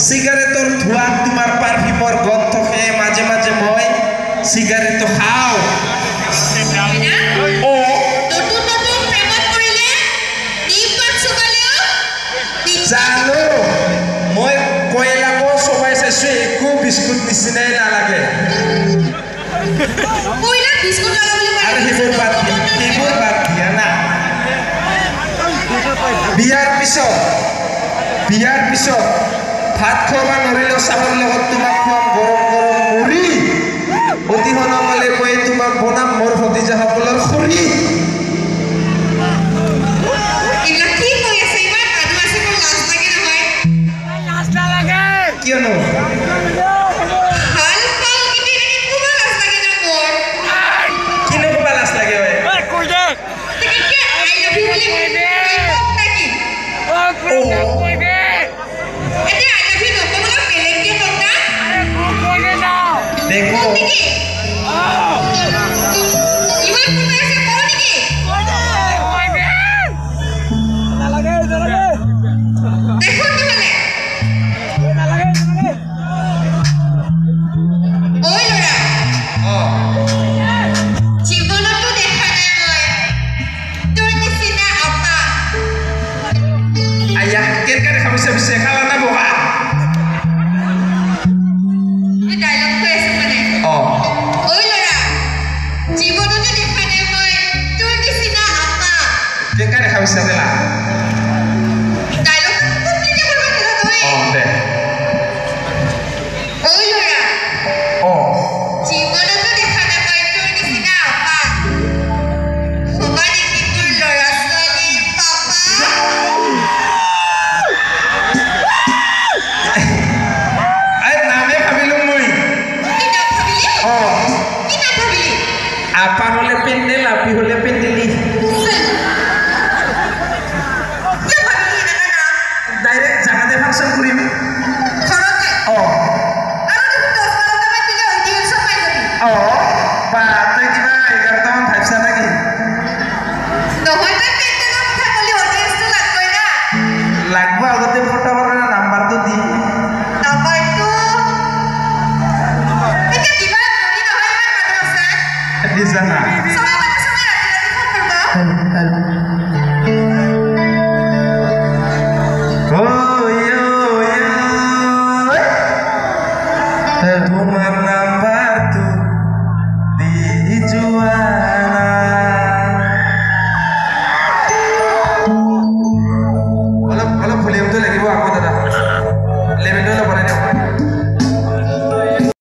সিগাৰেটৰ ধোঁৱাত তোমাৰ পাৰফিউমৰ গন্ধ থাকে মাজে মাজে মই সিগাৰেটটো খাওঁ ও জানো মই কয়লাকো চবাই চাইছো একো বিস্কুট নিচিনাই নালাগে আৰু সেইবোৰ বাদ দিয়া না বিয়াৰ পিছত ভাত খোৱা নৰিলেও চাহৰ লগত তোমাক খুৱাম গৰম গৰম মুড়ি অতি সোনকালে মই তোমাক বনাম মোৰ ভতিজাসকলৰ খৰি কিয়নো কিনো ক'বা লাজ লাগে দেখো ayah kita dah bisa kalah na boha Kita dah bisa